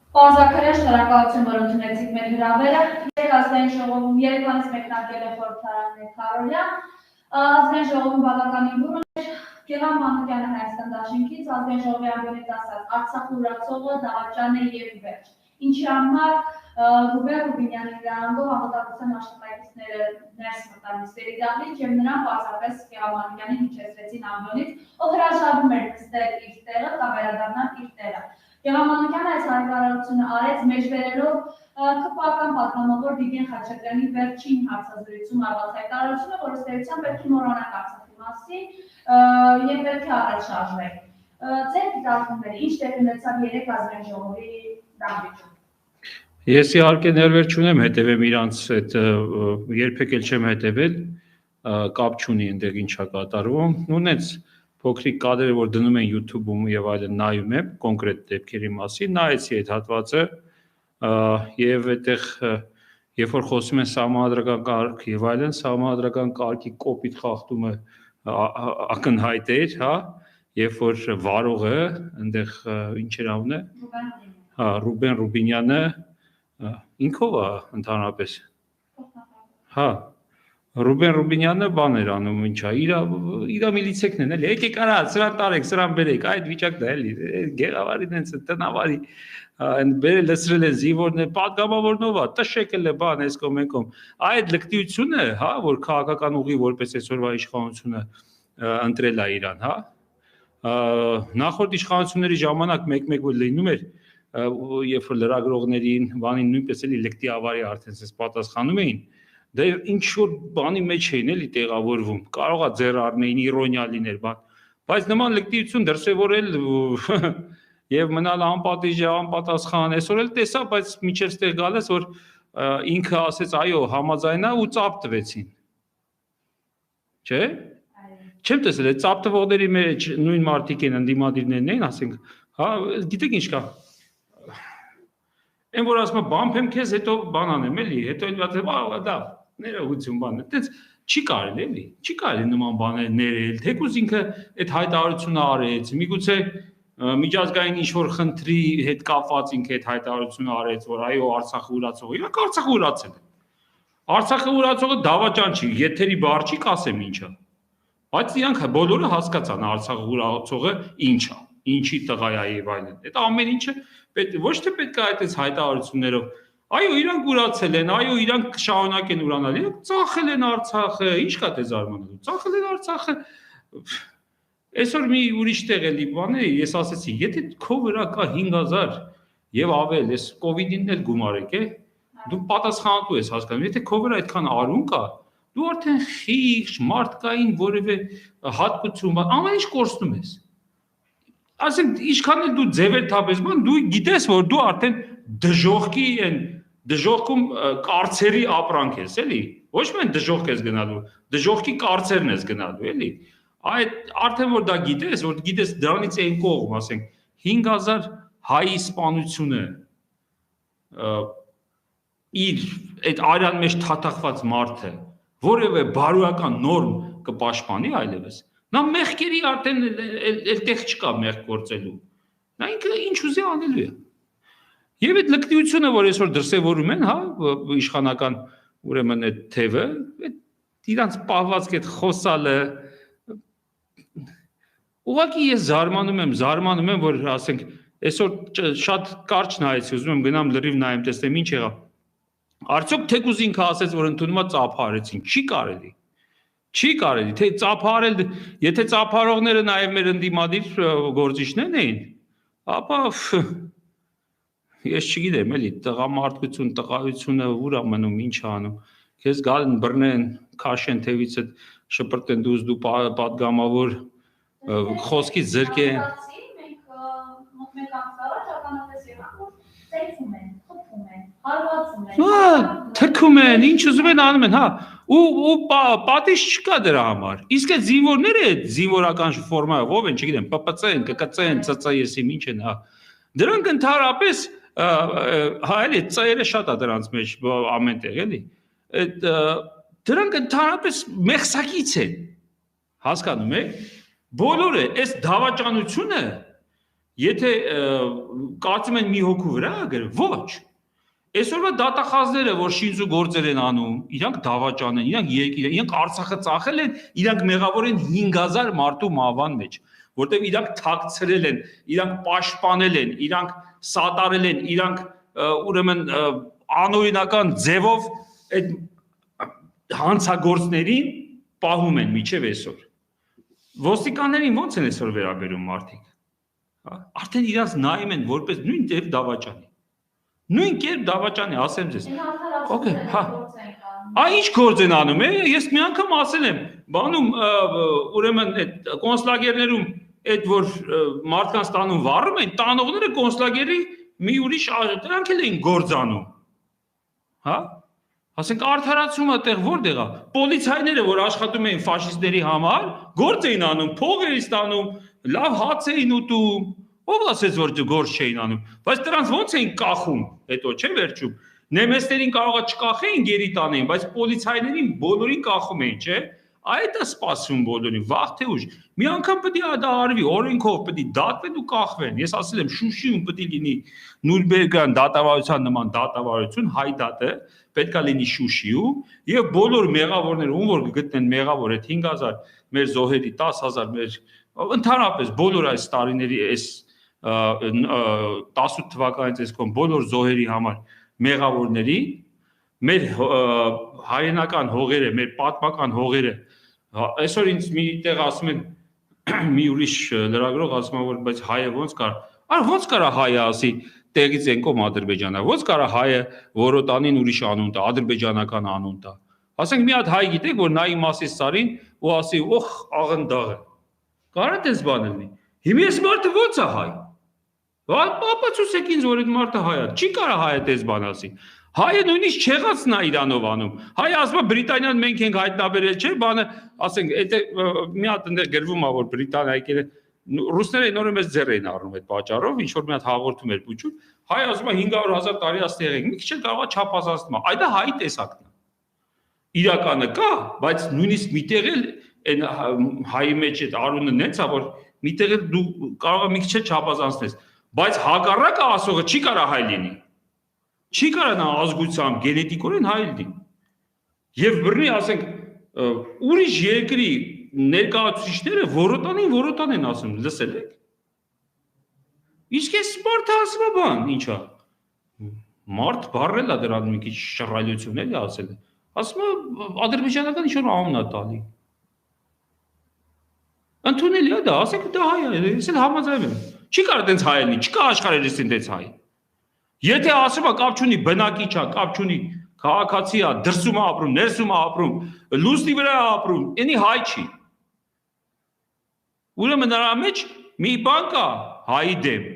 Պարզաքարյան շնորհակալություն, որ ընդունեցիք մեր հրավերը։ Երեք ազգային ժողովում Երևանից մեկնարկել է խորհրդարան Քարոլյա։ Ազգային ժողովում բավականին բուռն էր։ Գելան Մանուկյանը Հայաստան դաշինքից ազգային ժողովի անդամից ասաց Արցախի ուրացողը դավաճան է եւ վերջ։ Ինչի համար Ռուբեն Ռուբինյանի նրանգով անվտանգության աշխատակիցները ներս մտան նիստերի դահլիճ եւ նրան պարզապես Գելան Մանուկյանին հիշեցրեցին ամբյոնից, ով հրաժարվում էր նստել իր տեղը կամ վերադառնալ իր տեղը։ Գեղամանուկյանը այս հայտարարությունը արեց մեջբերելով ԿՊԱ-ական պատգամավոր Վիգեն Խաչատրյանի վերջին հարցազրույցում արված հայտարարությունը, որը ստերության պետք է մոռանալ Արցախի մասին եւ պետք է առաջ շարժվել։ Ձեր դիտարկումները ինչ տեղ ունեցավ երեք ազգային ժողովի դահլիճում։ Ես իհարկե ներվեր չունեմ հետևեմ իրանց այդ երբեք էլ չեմ հետևել, կապ չունի այնտեղ ինչա կատարվում, նույնպես փոքրիկ կադրերը, որ դնում են YouTube-ում եւ այլն նայում եմ կոնկրետ դեպքերի մասին, նայեցի այդ հատվածը եւ այդտեղ երբ որ խոսում են սահմանադրական կարգ եւ այլն, սահմանադրական կարգի կոպիտ խախտումը ակնհայտ էր, հա, երբ որ վարողը այնտեղ ինչ էր անունը, հա, Ռուբեն Ռուբինյանը ինքով է ընդհանրապես, հա, Ռուբեն Ռուբինյանը բան էր անում, ինչա, իր միլիցեքն են, էլի, եկեք արա, սրան տարեք, սրան բերեք, այդ վիճակն է, էլի, գեղավարին հենց տնավարի, այն բերել լցրել են զինվորներ, պատգամավորնով է, տշեկել է բան, այս կողմ այն կողմ, այդ լկտիությունը, հա, որ քաղաքական ուղի որպես այսօրվա իշխանությունը ընտրել է իրան, հա, նախորդ իշխանությունների ժամանակ մեկ-մեկ որ լինում էր, երբ որ լրագրողներին, բանին նույնպես էլի լկտի ավարի արդեն ասես պատասխանում էին, դա ինչ որ բանի մեջ էին էլի տեղավորվում, կարող է ձեռ առնեին, իրոնիա լիներ, բան, բայց նման լկտիություն դրսևորել եւ մնալ անպատիժ, անպատասխան, այսօր էլ տեսա, բայց միջև ստեղ գալես, որ ինքը ասեց, այո, համաձայնա ու ծափ տվեցին։ Չէ՞։ Չեմ տեսել, այդ ծափ տվողների մեջ նույն մարդիկ են, ընդդիմադիրներն են, ասենք, հա, գիտեք ինչ կա։ Այն որ ասում եմ, բամփեմ քեզ, հետո բան անեմ, էլի, հետո դա ներողություն բան է, այդպես չի կարելի, էլի, չի կարելի նման բաներ ներել, թեկուզ ինքը այդ հայտարարությունը արեց, միգուցե միջազգային ինչ-որ խնդրի հետ կապված ինքը այդ հայտարարությունը արեց, որ այո, Արցախը ուրացողը, իրանք Արցախը ուրացել է։ Արցախը ուրացողը դավաճան չի, եթերի բառ չի, կասեմ ինչա։ Բայց իրանք բոլորը հասկացան Արցախը ուրացողը ինչ է, ինչի տղա է եւ այլն։ Այդ ամեն ինչը ոչ թե պետք է այդպես հայտարարություններով այո, իրանք ուրացել են, այո, իրանք շարունակեն ուրանալ, իրանք ծախել են Արցախը, ինչ կա դե զարմանալու, ծախել են Արցախը, այսօր մի ուրիշ տեղ էլի բան է, ես ասեցի, եթե քո վրա կա 5000 եւ ավել, ես կովիդին էլ գումարեք է, դու պատասխանատու ես հասկանում, եթե քո վրա այդքան արուն կա, դու արդեն խիղճ, մարդկային որևէ հատկություն, ամեն ինչ կորցնում ես։ Ասենք, ինչքան էլ դու ձևեր թափես, դու գիտես, որ դու արդեն դժողքի են, դժողքում կարծերի ապրանք ես, էլի, ոչ միայն դժողք ես գնալու, դժողքի կարծերն ես գնալու, էլի, այդ արդեն որ դա գիտես, որ գիտես դրանից այն կողմ, ասենք, 5000 հայի սպանությունը իր այդ արյան մեջ թաթախված մարդը, որևէ բարոյական նորմ կպաշտպանի այլևս, նա մեղքերի արդեն էլ տեղ չկա մեղք գործելու, նա ինքը ինչ ուզի անելու է։ Եվ այդ լկտիությունը, որ այսօր դրսևորում են, հա, իշխանական ուրեմն այդ թևը, այդ իրանց պահվածք այդ խոսալը, ուղղակի ես զարմանում եմ, որ ասենք, այսօր շատ կարճ նայեցի, ուզում եմ գնամ լրիվ նայեմ, տեսնեմ ինչ եղավ։ Արդյոք թեկուզ ինքը ասեց, որ ընդունումա ծափարեցին, չի կարելի։ Չի կարելի, թե ծափարել, եթե ծափարողները նաև մեր ընդդիմադիր գործիչներն էին, ապա ես չգիտեմ, էլի, տղամարդկություն, տղայությունը ուր է մնում, ինչ է անում, քեզ գալն բռնեն, քաշեն թևիցդ, շպրտեն դու պատգամավոր խոսքից զրկեն։ Մենք ամսավար ճականապես եղանք, որ ծեծում են, խփում են, հարվածում են։ Թքում են, ինչ ուզում են անում են, հա, ու պատիժ չկա դրա համար։ Իսկ այդ զինվորները, այդ զինվորական ֆորմայով ով են, չգիտեմ, ՊՊՑ-են, ԿԿՑ-են, ՑՑ-ին, ինչ են, հա։ Դրանք ընդհանրապես, հա, էլի, ծայերը շատ է դրանց մեջ ամենտեղ, էլի։ Դրանք ընդհանրապես մեղսակից են։ Հասկանում եք։ Բոլորը այս դավաճանությունը Եթե կարծում են մի հոգու վրա գրել, ոչ։ Այսօրվա դատախազները, որ շինձու գործեր են անում, իրանք դավաճան են, իրանք Արցախը ծախել են, իրանք մեղավոր են 5000 մարդու մահվան մեջ, որտեղ իրանք թաքցրել են, իրանք պաշտպանել են, իրանք սատարել են, իրանք ուրեմն անօրինական ձևով այդ հանցագործներին պահում են միջև այսօր։ Ոստիկաններին ո՞նց են այսօր վերաբերում մարդիկ։ Արդեն իրանք նայում են որպես նույն դեպ դավաճանի։ Նույն կերպ դավաճանի, ասեմ ձեզ։ Okay, հա։ Այ ինչ գործ են անում, ես մի անգամ ասել եմ, բանում ուրեմն այդ կոնսուլագերներում այդ որ մարդկանց տանում վառում են, տանողները կոնսուլագերի մի ուրիշ դրանք էլ են գործանում։ Հա։ Ասենք արդարացումը տեղ որտեղ է։ Պոլիցայները, որ աշխատում էին ֆաշիստների համար, գործ էին անում, փող էին ստանում, լավ հաց էին ուտում։ Ով ասեց որ գործ չէին անում, բայց դրանց ո՞նց էին կախում, հետո չէ վերջում։ Նեմեսներին կարողա չկախեին գերի տանեին, բայց պոլիցայներին բոլորին կախում էին, չէ։ Այդ է սպասում բոլորին, վաղ թե ուշ։ Մի անգամ պետք է դա արվի, օրենքով պետք է դատվեն ու կախվեն։ Ես ասել եմ Շուշիում պետք է լինի Նուրնբերգյան դատավարության նման դատավարություն, հայ դատը պետք է լինի Շուշիում, եւ բոլոր մեղավորները, ում որ գտնեն մեղավոր այդ 5000 մեր զոհերի 10000 մեր ընդհանրապես բոլոր այս տարիների այս 18 թվականից այսքան բոլոր զոհերի համար մեղավորների մեր հայրենական հողերը, մեր պատմական հողերը այսօր ինձ մի տեղ ասում են մի ուրիշ լրագրող ասում է որ բայց հայը ոնց կար ոնց կարա հայը ասի տեղից ենկոմ ադրբեջանա ոնց կարա հայը որոտանին ուրիշ անուն տա ադրբեջանական անուն տա ասենք մի հատ հայ գիտեք որ նայի մասից սարին ու ասի օխ աղնդաղը կարա դες բան լինի հիմա ես մարդը ոնց է հայ ապացուցեք ինձ որ այդ մարդը հայ է չի կարա հայը դες բան ասի հայը նույնիսկ չեղածն է իրանով անում հայը ասում է Բրիտանիան մենք ենք հայտնաբերել չէ բանը ասենք այդ մի հատ գրվում է որ Բրիտանիա եկել ռուսները նորը մեծ ձեռ էին առնում այդ պատճառով ինչ որ մի հատ հաղորդում էր փուչում հայը ասում է 500,000 տարի աստեղ ենք մի քիչ էլ կարող է չափազանցնում այ դա հայի տեսակն է իրականը կա բայց նույնիսկ միտեղ էլ այն հայի մեջ այդ արունը նենց է որ միտեղ էլ դու կարող ես մի քիչ չափազանցնես բայց հակառակը ասողը չի կարա հայ լինի չի կարա նա ազգությամբ գենետիկորեն հայ լինի եւ բռնի ասենք ուրիշ երկրի ներկայացուցիչները որոտան են ասում լսել եք իսկ ես մարդը ասում է բան ինչա մարդ բառել է դրան մի քիչ շռայլություն էլի ասել ասում է ադրբեջանական ինչ որ անուն է տալի ընդունելի է դա ասեք դա հայ է ես էլ համաձայն եմ չի կարա տենց հայ լինի չկա աշխարհերից տենց հայ եթե ասում է կապ չունի բնակիչ է կապ չունի քաղաքացի է դրսում է ապրում ներսում է ապրում լուսնի վրա է ապրում այնի հայ չի ուրեմն նրա մեջ մի բան կա հայի դեմ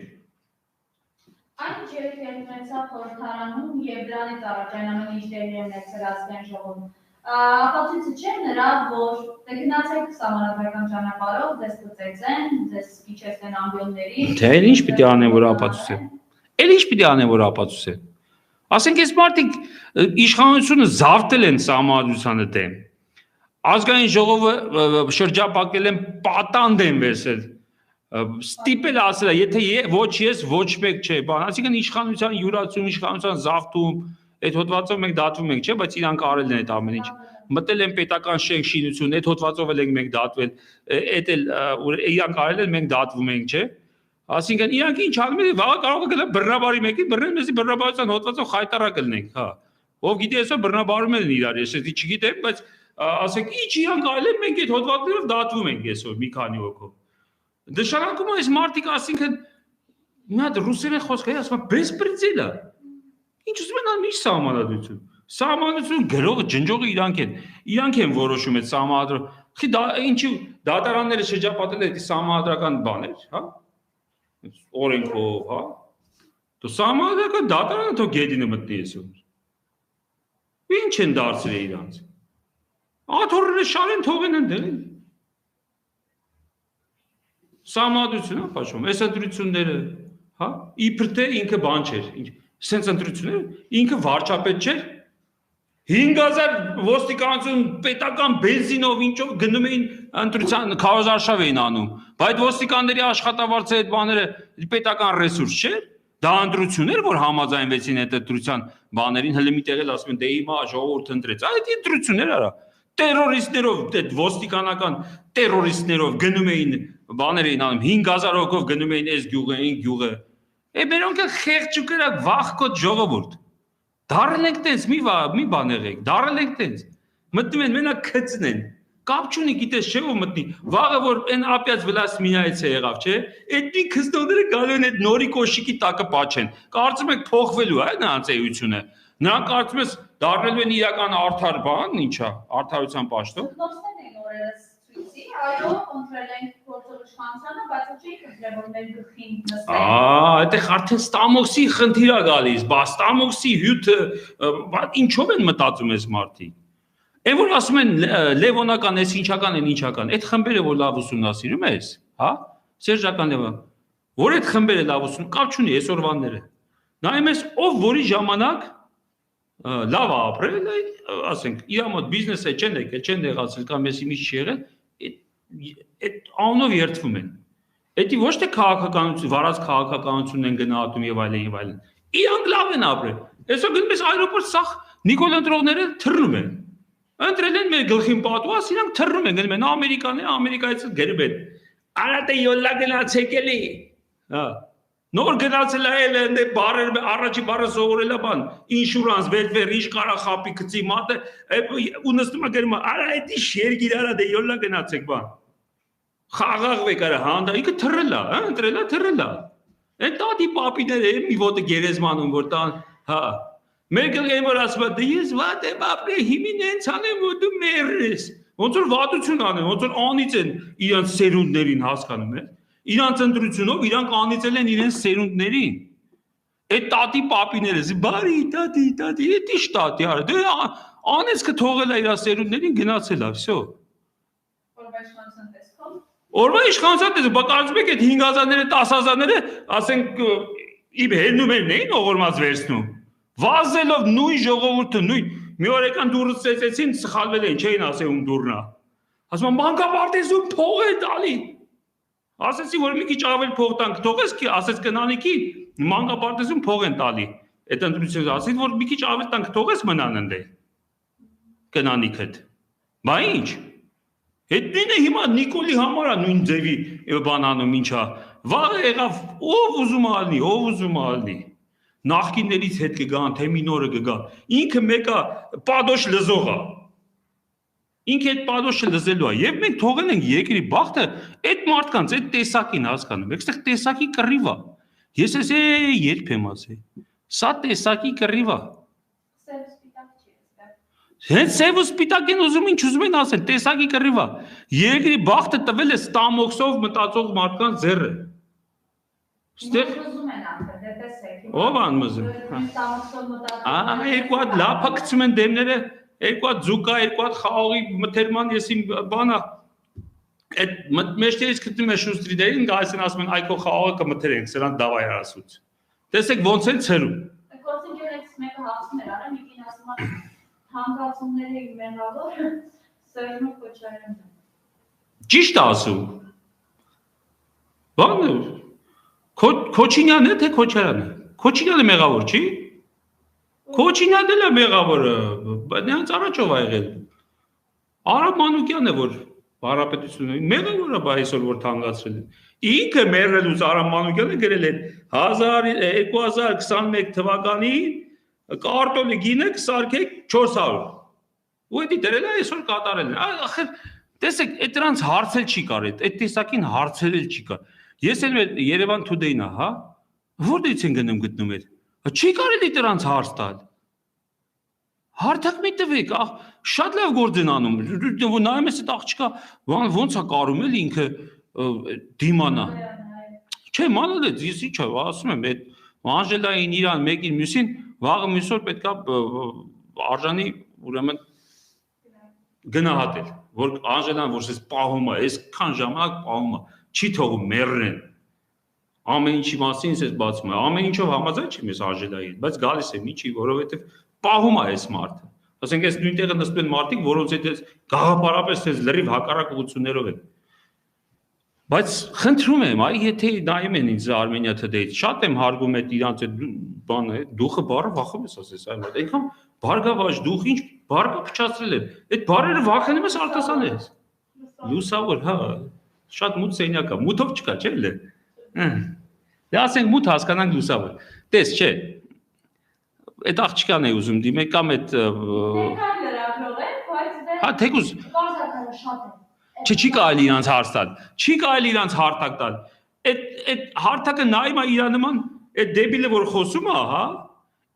այն երբ ունեցավ խորհրդարանում եւ դրանից առաջ այն ամենը ինչ դեպի ունեցել ազգային ժողովում ապացույցը չէ նրա որ դե գնացեք սահմանադրական ճանապարհով դες կծեցեն դες իջեցեն ամբիոնների թե ինչ պիտի անեն որ ապացուցեն էլ ինչ պիտի անեն որ ապացուցեն ասենք այս մարդիկ իշխանությունը զավթել են սահմանադրությանը դեմ ազգային ժողովը շրջապատել են պատանդ են վերցել ստիպել ասել է եթե ոչ ես ոչ մեկ չէ բան այսինքն իշխանության յուրացում իշխանության զավթում այդ հոդվածով մենք դատվում ենք չէ բայց իրանք արել են այդ ամեն ինչ մտել են պետական շենք շինություն այդ հոդվածով էլ ենք մենք դատվել այդ էլ իրանք արել են մենք դատվում ենք չէ այսինքն իրանք ինչ անում են վաղ կարող է գնալ բռնաբարի մեկին բռնել մեզի բռնաբարության հոդվածով խայտարակ լինենք հա ով գիտի այսօր բռնաբարում են իրար ես էսի չգիտեմ բայց ասենք ինչ իրանք արել են մենք այդ հոդվածներով դատվում ենք այսօր մի քանի հոգով դժանակում է այս մարդիկ ասինքն մի հատ ռուսերեն խոսք է ասում բեսպրեդելա ինչ ուզում են անում ինչ սահմանադրություն սահմանադրություն գրողը ջնջողը իրանք են որոշում այդ սահմանադրը խի դա ինչի դատարանները շրջապատել այդ սահմանադրական բաներ հա օրենքով հա դու սահմանադրական դատարանը թող գետինը մտնի այսօր ինչ են դարձրել իրանք աթոռները շարեն թողեն ընդդել սահմանադրություն հա փաշում այս ընտրությունները հա իբր թե ինքը բան չէր սենց ընտրությունները ինքը վարչապետ չէր 5000 ոստիկանություն պետական բենզինով ինչով գնում էին ընտրության քարոզարշավ էին անում Բայց ոստիկանների աշխատավարձը այդ բաները պետական ռեսուրս չէ։ Դա ընտրություններ, որ համաձայնվեցին այդ ընտրության բաներին, հələ մի տեղ էլ ասում են դե հիմա ժողովուրդը ընտրեց։ Այդ ընտրություններ արա։ Տերորիստներով, այդ ոստիկանական տերորիստներով գնում էին բաներ էին անում 5000 հոգով գնում էին այս գյուղը, այն գյուղը։ Մերոնք էլ խեղճուկերա վախկոտ ժողովուրդ։ Դարել ենք տենց, մի բան եղեք, դարել ենք տենց։ Մտնում են մենակ քծնեն։ Կապ չունի, գիտես չէ՞ որ մտնի։ Վաղը որ այն ապյաց վլասմինայից է եղավ, չէ՞։ Այդ մի քստոները գալու են այդ նորի կոշիկի տակը պաչեն։ Կարծում եք փոխվելու է նրանց էությունը։ Նրանք կարծում ես դառնելու են իրական արդար բան, ինչա, արդարության պաշտոն։ Նոստեն են օրերս ցույցի, այո, ընտրել են գործող իշխանությանը, բայց չի ընտրել որ մեր գլխին նստեն։ Այդտեղ արդեն ստամոքսի խնդիր է գալիս, բա ստամոքսի հյութը, ինչով են մտածում այս մարդիկ։ Այն որ ասում են լևոնական, այս ինչական են ինչական, այդ խմբերը որ լավ ուսումնասիրում ես, հա, Սերժական Լևոն, որ այդ խմբերը լավ ուսում, կապ չունի այսօրվանները։ Նայում ես ով որի ժամանակ լավ է ապրել, ասենք, իր մոտ բիզնեսը չեն եկել, չեն եղածել կամ եսի մի չի եղել, այդ անունով երդվում են։ Էդի ոչ թե քաղաքականություն, վարած քաղաքականությունն են գնահատում եւ այլն եւ այլն։ Իրանք լավ են ապրել։ Այսօր գնում ես այրոպորտ սախ Նիկոլ ընտրողները թռնում են։ Ընտրել են մեր գլխին պատված, իրանք թռնում են, գնում են ամերիկաները, ամերիկայից գրում են։ Արա դե յոլա գնացեք էլի։ Հա։ Նոր գնացել է դե բարեր առաջի բարը սովորել է բան, ինշուրանս, վեր, ինչ կարա խապի գծի մատը, ու նստում է գրում, արա էդի շերգիր արա դե յոլա գնացեք բան։ Խաղաղվեք արա, հանդա, ինքը թռել է, հա, ընտրել է, թռել է։ Այդ տատի պապիները մի ոտը գերեզմանում, որ տան, հա։ Մեր գլխին որ ասում է, դե ես վատ եմ ապրել, հիմին հենց անեմ, որ դու մեռես։ Ոնց որ վատություն անեն, ոնց որ անից են իրանց սերունդներին հասկանում եք։ Իրանց ընտրությունով իրանք անիծել են իրենց սերունդներին։ Այդ տատի պապիները, բարի տատի, էդ ի՞նչ տատի արա։ Դե անեցքը թողել է իր սերունդներին գնացել է, վсё։ Օրվա իշխանության տեսք, բա կարծում եք այդ 5000-ները, 10000-ները, ասենք, իմ հերնումերն էին ողորմած վերցնում։ Վազելով նույն ժողովուրդը, նույն մի օր եկան դուրս ծեծեցին, սխալվել էին, չէին ասել ում դուրնա։ Ասում են մանկապարտեզում փող է տալի։ Ասեցի որ մի քիչ ավել փող տանք, թողես კი, ասեց կնանիքի, մանկապարտեզում փող են տալի։ Այդ ընտրությունից ասեցի որ մի քիչ ավել տանք, թողես մնան ընդ կնանիքդ։ Բա ինչ։ Այդ նույնը հիմա Նիկոլի համար է նույն ձևի բանանում ինչա։ Վաղը եղավ ով ուզում ալնի։ Նախկիններից հետ կգան, թե մի նորը կգա։ Ինքը մեկը պադոշ լզող է։ Ինքը այդ պադոշը լզելու է։ Եվ մենք թողել ենք երկրի բախտը այդ մարդկանց, այդ տեսակին հասկանում եք։ Այստեղ տեսակի կռիվ է։ Ես էս երբ եմ ասել։ Սա տեսակի կռիվ է։ Հենց սև ու սպիտակին ուզում ինչ ուզում են ասել, տեսակի կռիվ է։ Երկրի բախտը տվել է ստամոքսով մտածող մարդկանց ձեռը։ Ստեղ ով անմզում։ Երկու հատ լափա գցում են դեմները, երկու հատ ձուկա, երկու հատ խաղողի մթերման եսի բանա։ Այդ մեջտերից գտնում է շուստրիդերին, գալիս են ասում են այ քո խաղողը կմթերենք, սրանց դավայ ասուց։ Տեսեք ոնց են ցերում։ Գործընկերներից մեկը հասցում էր արա, մի կին ասում է հանգացումների մեղավոր Սերժո Քոչարյանն։ Ճիշտ ասում։ Բանը Քոչինյանն է թե Քոչարյանը։ Քոչինյանը մեղավոր չի։ Քոչինյանն էլ է մեղավորը, նրանց առաջով ա եղել։ Արամ Մանուկյանն է որ Հանրապետությունը մեղավորը բա այսօր որ թանկացրել են։ Ինքը մեռելուց Արամ Մանուկյանը գրել է 2021 թվականին կարտոլի գինը կսարքեք 400։ Ու դա դրել է այսօր կատարել են։ Ախր տեսեք, այդ դրանց հարցել չի կար, այդ տեսակին հարցերել չի կար։ Ես էլ Երևան Today-ն է, հա։ Որտեղից են գնում էր։ Չի կարելի դրանց հարց տալ։ Հարթակ մի տվեք, շատ լավ գործ են անում։ Նայում ես այդ աղջիկա, ոնց է կարում էլ ինքը դիմանա։ Չէ, մանալեց, ես ինչ ասում եմ, այդ Անժելային իրան մեկին մյուսին վաղը մյուս օր պետքա արժանի ուրեմն գնահատել, որ Անժելան որ ես պահում է, այսքան ժամանակ պահում է, չի թողում մեռնեն։ Ամեն ինչի մասին ես բացում եմ, ամեն ինչով համաձայն չեմ ես Անժելային, բայց գալիս եմ ինչի, որովհետև պահում է այս մարդը։ Ասենք այս նույն տեղը նստում են մարդիկ, որոնց հետ գաղափարապես այս լրիվ հակառակ ուղղություններով են։ Բայց խնդրում եմ, այ եթե նայում են ինձ Armenia Today-ից, շատ եմ հարգում այդ իրանց այդ բանը, դուխը բառը վախում ես ասես, այլ մոտ։ Այնքան բարգավաճ դուխ ինչ բառը փչացրել են։ Այդ բառերը վախենում ես արտասանես։ Լուսավոր, հա, շատ մութ սենյակ է, մութով չկա, չէ՞ լե։ Դե ասենք մութ հասկանանք լուսավոր։ Տես, չէ։ Այդ աղջկան է ուզում դիմել կամ այդ Ներկան լրագրող է, բայց դե հա թեկուզ բարձրակալը շատ է։ չի կարելի իրանց հարց տալ։ Չի կարելի իրանց հարթակ տալ։ Այդ հարթակը նայում է իր նման այդ դեբիլը որ խոսում է, հա,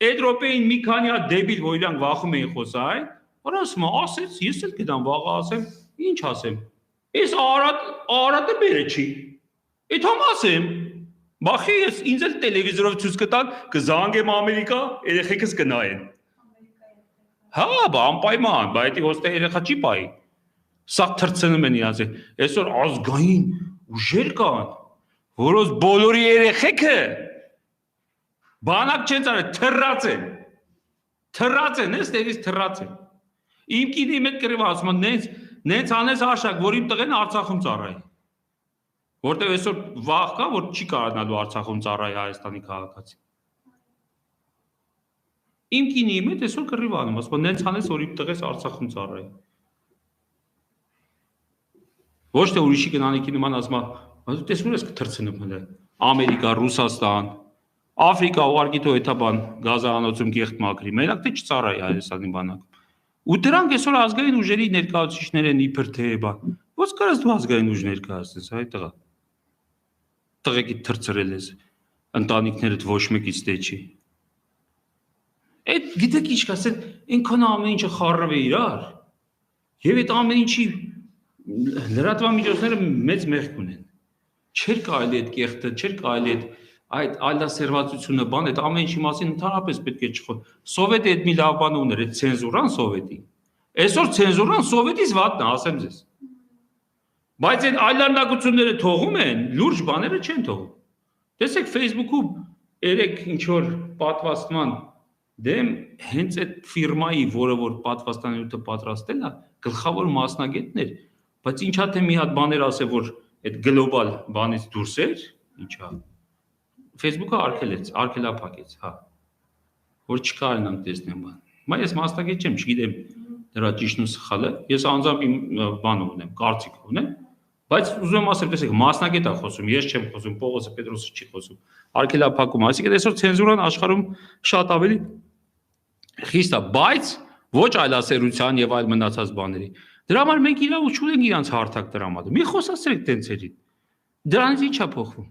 այդ րոպեին մի քանի հատ դեբիլ որ իրանք վախում էին խոսալ, որ ասում է, ասեց, ես էլ գիտեմ վաղը ասեմ, ինչ ասեմ։ Ես Արարատը բերե չի։ Այդ համ ասեմ, բախի ես ինձ էլ տելևիզորով ցույց կտան, կզանգեմ Ամերիկա, երեխեքս կնայեն։ Հա, անպայման, բայց ոստե երեխա չի պայի։ Սա թրցնում են իրանց։ Այսօր ազգային ուժեր կան, որոնց բոլորի երեխեքը բանակ չեն արել, թռած են։ Թռած են, այստեղից թռած են։ Իմ կինի մեծ կրիվ ասում են, նենց անես աշակ, որ իմ տղեն Արցախում ծառայի։ Որտեղ այսօր վախ կա, որ չի կարողանալու Արցախում ծառայի Հայաստանի քաղաքացի։ Իմ կինի մեծ այսօր կռիվ անում, ասում են, նենց անես, որ իմ տղես Արցախում ծառայի։ Ոչ թե ուրիշի կնանիքի նման ասում է, տեսնում ես կթրցնում հələ Ամերիկա, Ռուսաստան, Աֆրիկա, ուղարկի թո էթաբան գազանոցում գեղտ մակրի, մենակ թե չծառայի Հայաստանի բանակում։ Ու դրանք այսօր ազգային ուժերի ներկայացուցիչներ են իբր թե բան։ Ո՞ց կարաս դու ազգային ուժ ներկայացնես, հայ տղա։ Տղեկի թրցրել ես, ընտանիքներդ ոչ մեկից դե չի։ Այդ գիտեք ինչ կասեն, այնքան ամեն ինչը խառնվ է իրար։ Եվ այդ ամեն ինչի լրատվամիջոցները մեծ մեղք ունեն։ Չէր կարելի այդ կեղտը, չէր կարելի այդ այլասերվածությունը, բան այդ ամեն ինչի մասին ընդհանրապես պետք է չխոս։ Սովետը այդ մի լավ բան ուներ, այդ ցենզուրան սովետի։ Այսօր ցենզուրան սովետից վատն է, ասեմ ձեզ։ Բայց այդ այլանդակությունները թողում են, լուրջ բաները չեն թողում։ Տեսեք Facebook-ում երեք ինչ որ պատվաստման դեմ հենց այդ ֆիրմայի, որը որ պատվաստանյութը պատրաստել է, գլխավոր մասնագետն էր, բայց ինչա թե մի հատ բաներ ասել, որ այդ գլոբալ բանից դուրս էր, ինչա։ Facebook-ը արգելափակեց, հա։ Որ չկարողանամ տեսնել բան։ Բայց ես մասնագետ չեմ, չգիտեմ դրա ճիշտն ու սխալը։ Ես անձամբ իմ բանը ունեմ, կարծիք ունեմ, բայց ուզում եմ ասել, տեսեք, մասնագետ է խոսում, ես չեմ խոսում, Պողոսը Պետրոսը չի խոսում։ Արգելափակում, այսինքն այսօր ցենզուրան աշխարհում շատ ավելի խիստ է, բայց ոչ այլասերության եւ այլ մնացած բաների։ Դրա համար մենք իրավունք չունենք իրանց հարթակ տրամադրել։ Մի խոսացրեք տենցերին։ Դրանից ի՞նչ է փոխվում։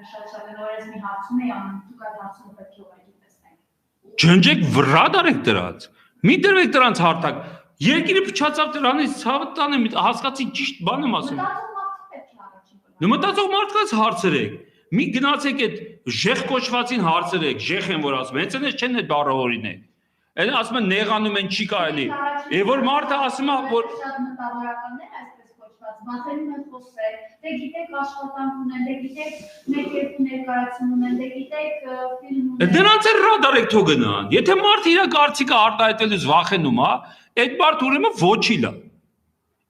Շատ նորից մի հարցում էի անում, դուք այդ հարցումը պետք է ուղղակի տեսնեք։ Ջնջեք վրա դարեք դրանց։ Մի դրվեք դրանց հարթակ։ Երկիրը փչացավ դրանից, ցավը տանեմ, հասկացի ճիշտ բան եմ ասում։ Մտածող մարդիկ պետք է առաջին Մտածող մարդկանց հարցրեք։ Մի գնացեք այդ ժեղ կոչվածին հարցրեք, ժեղ են որ ասում, հենց այնպես չեն այդ բառը օրինեք։ Այն ասում են նեղանում են չի կարելի։ Եվ որ մարդը ասում է, որ շատ մտավորականներ այսպես կոչված, մաթերում են խոսել, դե գիտեք աշխատանք ունեն, դե գիտեք մեկ-երկու ներկայացում ունեն, դե գիտեք ֆիլմ ունեն։ դրանց էլ ռադարեք թող գնան։ Եթե մարդը իր կարծիքը արտահայտելուց վախենում է, այդ մարդ ուրեմն ոչիլ է։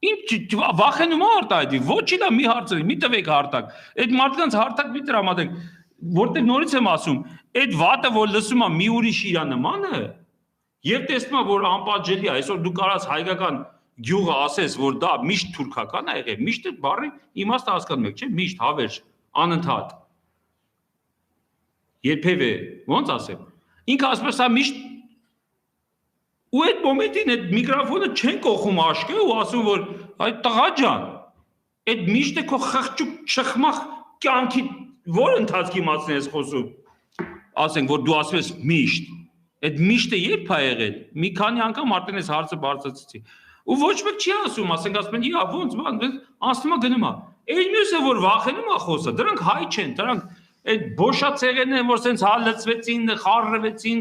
Ինչ վախենում է արտահայտի, ոչիլ է մի հարցրի, մի տվեք հարթակ։ Այդ մարդկանց հարթակ մի տրամադրեք, որտեղ նորից եմ ասում, այդ վատը որ լսում է մի ուրիշ իր նմանը, եւ տեսնում է որ անպատժելի է, այսօր դու կարաս հայկական գյուղը ասես, որ դա միշտ թուրքական է եղել, միշտ բառի իմաստը հասկանում եք, չէ՞, միշտ հավերժ, անընդհատ։ Երբևէ, ոնց ասեմ, ինքը ասում է սա միշտ ու այդ մոմենտին այդ միկրոֆոնը չեն կողում աշկը ու ասում որ այ տղա ջան, այդ միշտ է քո խղճուկ շխմախ կյանքի որ ընթացքի մասն ես խոսում։ Ասենք որ դու ասում ես միշտ Այդ միշտը երբ է եղել, մի քանի անգամ արդեն այս հարցը բարձրացրեցի։ Ու ոչ մեկ չի ասում, ասենք ասում են, «Իա, ոնց բան, ասում է գնում է»։ Այն մյուսը որ վախենում է խոսը, դրանք հայ չեն, դրանք այդ բոշացեղերն են, որ սենց հալծվեցին, խառնվեցին,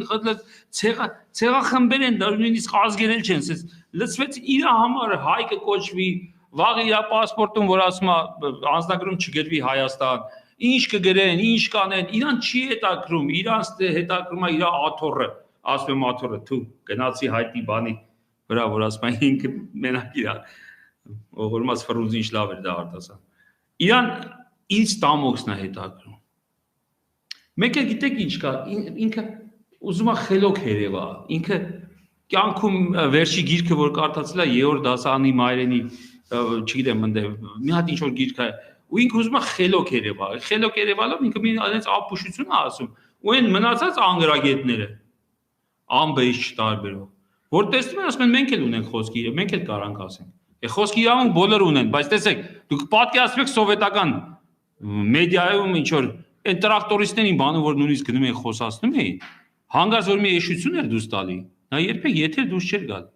ցեղախմբեր են, նույնիսկ ազգերել չեն, սենց լծվեց իր համար հայ կկոչվի, վաղ իր պասպորտում, որ ասում է անձնագրում չգրվի Հայաստան, ինչ կգրեն, ինչ կանեն, իրան չի հետաքրում, իրանց հետաքրում է իր աթոռը, ասում եմ աթոռը, թու գնացի հայտի բանի վրա, որ ասում են ինքը մենակ իրան, ողորմած ֆրունզը ինչ լավ էր դա արտասան։ Իրան ինձ տամոքսն է հետաքրում։ Մեկ էլ գիտեք ինչ կա, ինքը ուզում է խելոք երևա, ինքը կյանքում վերջի գիրքը որ կարդացել է երրորդ դասարանի մայրենի, չգիտեմ ընդ մի հատ ինչ որ գիրք է, ու ինքը ուզում է խելոք երևա, խելոք երևալով ինքը մի այնպես ապուշություն է ասում, ու այն մնացած անգրագետները ամբեից չտարբերող, որ տեսնում են ասում են մենք էլ ունենք խոսքի, մենք էլ կարանք ասենք։ Խոսքի իրավունք բոլորը ունեն, բայց տեսեք, դուք պատկերացրեք սովետական մեդիայում ինչ որ այն տրակտորիստներին բանում որ նույնիսկ գնում են խոսացնում էին, հանգած որ մի էշություն էր դուրս տալի, նա երբեք եթեր դուրս չէր գալ։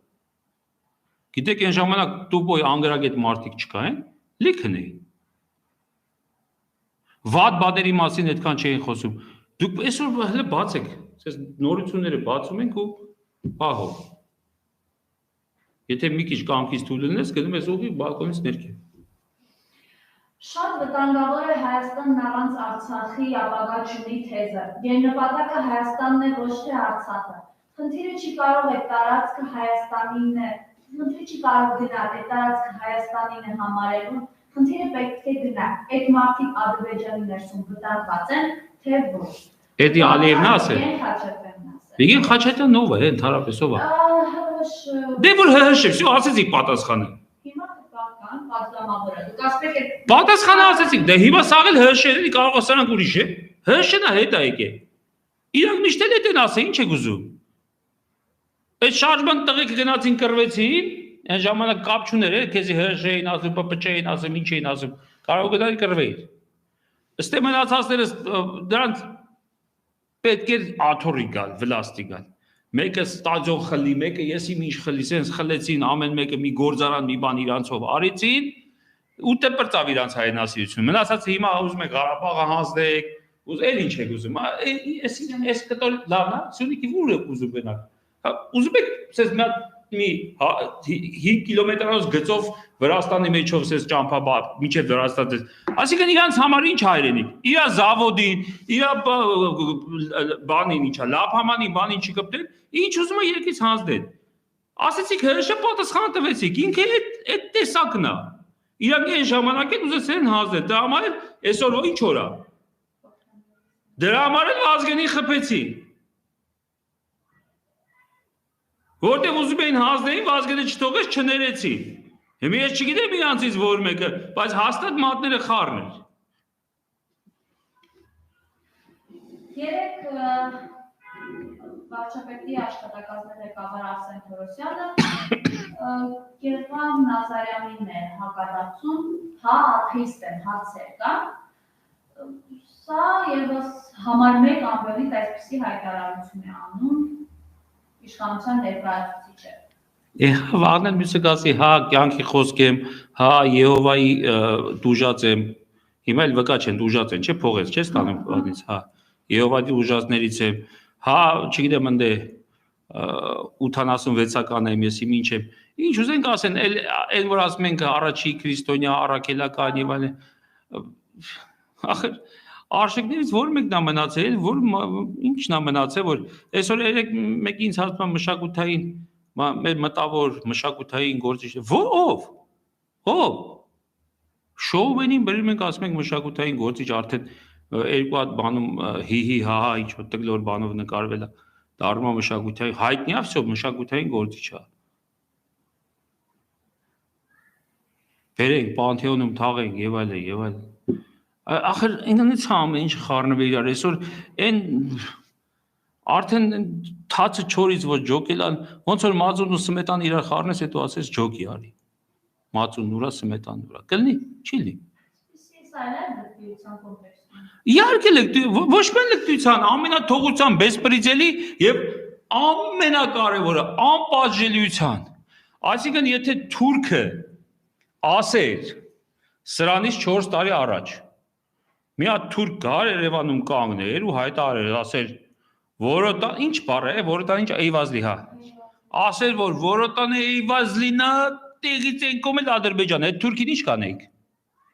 Գիտեք այն ժամանակ տուպոյ անգրագետ մարդիկ չկային, լիքն էին։ Վատ բաների մասին այդքան չէին խոսում։ Դուք այսօր հələ բացեք, ասես նորությունները բացում ենք ու պահո։ Եթե մի քիչ կամքից թույլ լինես, գնում ես ուղիղ բալկոնից ներքև։ Շատ վտանգավոր է Հայաստանն առանց Արցախի ապագա չունի թեզը։ Գերնպատակը Հայաստանն է, ոչ թե Արցախը։ Խնդիրը չի կարող այդ տարածքը Հայաստանին է, խնդիրը չի կարող գնալ այդ տարածքը Հայաստանին է համարելու, խնդիրը պետք է գնա։ Այդ մարդիկ Ադրբեջանի ներսում վտանգված են, թե ոչ։ Էդի Ալիևն ասել։ Վիգեն Խաչատյանն ով է, ընդհանրապես ով է։ Դե որ հրշ, всё, ասեցիք պատասխանը։ Հիմա կան պատգամավորը։ Դուք ասեք այդ պատասխանը ասեցիք, դե հիմա սաղել հրշերին կարող է սրանք ուրիշ է։ Հրշենա հետ է եկե։ Իրանք միշտ էլ են ասել, ինչ եք ուզում։ Այդ շարժման տղեկ գնացին կռվեցին, այն ժամանակ կապ չուներ, քեզի հրշեին ասում, պպչեին ասում, ինչ էին ասում, կարող գնալ կռվեին։ Ըստ մնացածները դրանց պետք է աթոռի գալ, վլաստի գալ։ Մեկը ստադիոն խլի, մեկը ես իմ ինչ խլի, sense խլեցին ամեն մեկը մի գործարան, մի բան իրանցով արեցին, ու տպրծավ իրանց հայրենասիրություն։ Մնացածը հիմա ուզում եք Ղարաբաղը հանձնեք, էլ ինչ եք ուզում։ Այս կտոր լավն է, Սյունիքի ուր եք ուզում գնալ։ Ուզում եք, sense մի 5 կիլոմետրանոց գծով Վրաստանի մեջով sense ճամփա միջև Վրաստան։ Այսինքն իրանց համար ինչ հայրենիք։ Իրա զավոդին, իրա բանին ինչա, լափամանին բանին չկպտեն, ինչ ուզում է երկից հանձնեն։ Ասեցիք հրշը պատասխանը տվեցիք, ինքը այդ տեսակն է։ Իրանք այն ժամանակ էլ ուզեցին հանձնել, դրա համար էլ այսօր ինչ օր է։ Դրա համար էլ Վազգենին խփեցին։ Որտեղ ուզում էին հանձնեին, Վազգենը չթողեց, չներեցին։ Հիմա ես չգիտեմ իրանցից որ մեկը, բայց հաստատ մատները խառն էր։ Երեք վարչապետի աշխատակազմի ղեկավար Արսեն Թորոսյանը Գերվամ Նազարյանին է հակադարձում, հա աթեիստ են հարցեր կան։ Սա եւս համար մեկ ամբողջից այսպիսի հայտարարություն է անում իշխանության ներկայացուցիչը։ Վաղնեն մյուսը գասի, հա կյանքի խոսք եմ, հա Եհովայի դուժած եմ, հիմա էլ վկա չեն դուժած են, չէ փողեց, չէ ստանում բանից, հա Եհովայի ուժածներից եմ, հա չգիտեմ ընդ 86-ական եմ, ես ինչ եմ, ինչ ուզենք ասեն, այն որ ասում ենք առաջի քրիստոնյա առաքելական եւ այլն, ախր արժեքներից որ մեկն է մնացել, որ ինչն է մնացել, որ այսօր երեք մեկի ինձ հարցնում մշակութային մեր մտավոր մշակութային գործիչ ով շոուվենին բերում ենք ասում ենք մշակութային գործիչ արդեն երկու հատ բանում հի հա ինչ որ տգլոր բանով նկարվել է դառնում է մշակութային հայտնի է всё մշակութային գործիչ է բերենք պանթեոնում թաղենք եւ այլն ախր ինքնից ամեն ինչ խառնվել իրար այսօր այն արդեն թացը չորից ոչ ջոկելան ոնց որ մածունն ու սմետան իրար խառնես հետո ասես ջոկի արի մածունն ուրա սմետան ուրա կլինի չի լինի իհարկե ոչ միայն լկտության ամենաթողության բեսպրիձելի եւ ամենակարևորը անպատժելիության այսինքն եթե թուրքը ասեր սրանից 4 տարի առաջ մի հատ թուրք գար Երևանում կանգներ ու հայտարարեր ասեր Որոտան ինչ բառ է որոտան ինչ Էյվազլի հա ասեր որ որոտանը Էյվազլինա տեղից են կոմել Ադրբեջան այդ թուրքին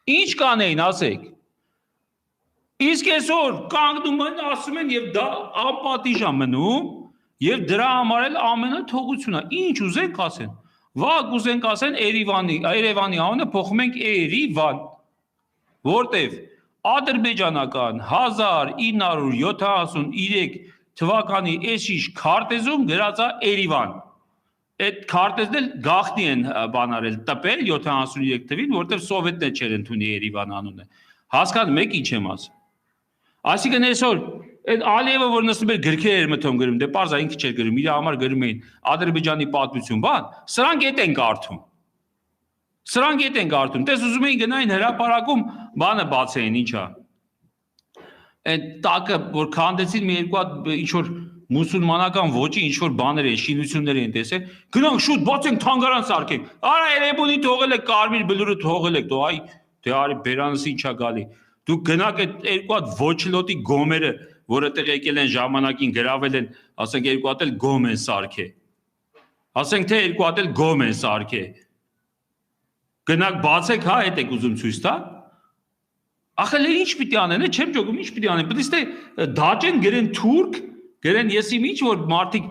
ինչ կանեին ասեք իսկ այսօր կանգնում են ասում են եւ դա անպատիժ է մնում եւ դրա համար էլ ամենաթողությունն է ինչ ուզենք ասեն վաղ ուզենք ասեն Երևանի անունը փոխում ենք Երևան որտեվ ադրբեջանական 1973 թվականի էշիշ քարտեզում գրած է Երևան։ Այդ քարտեզն էլ գաղտնի են բանարել տպել 73 թվին, որտեվ սովետներ չեր ընդունի Երևան անունը։ Հասկանում եք ինչ եմ ասում։ Այսինքն այսօր այդ Ալիևը որ նստում էր գրքեր էր մտում գրում, դե պարզ է ինքը չէր գրում, իր համար գրում էին Ադրբեջանի պատմություն, բան, սրանք էդ են կարդում։ Սրանք էդ են կարդում։ Տես ուզում էին գնային հրապարակում, բանը բացեին, ինչա։ Այդ տակը որ քանդեցին մի երկու հատ ինչ որ մուսուլմանական ոճի ինչ որ բաներ են, շինություններ են տեսել, գնանք շուտ բացենք թանգարան սարքենք։ Արա Երևանի թողել եք կարմիր բլուրը թողել եք, դու այ դե արի բերանս ինչա գալի։ Դուք գնաք այդ երկու հատ ոչլոտի գոմերը, որը տեղ եկել են ժամանակին գրավել են, ասենք երկու հատ էլ գոմ են սարքե։ Ասենք թե երկու հատ էլ գոմ են սարքե։ Գնաք բացեք, հա, այդ եք ուզում ցույց տա։ Ախելեր ինչ պիտի անեն, չեմ ճոգում, ինչ պիտի անեն։ Պետք է դաջեն գրեն թուրք, գրեն եսի ինչ որ մարդիկ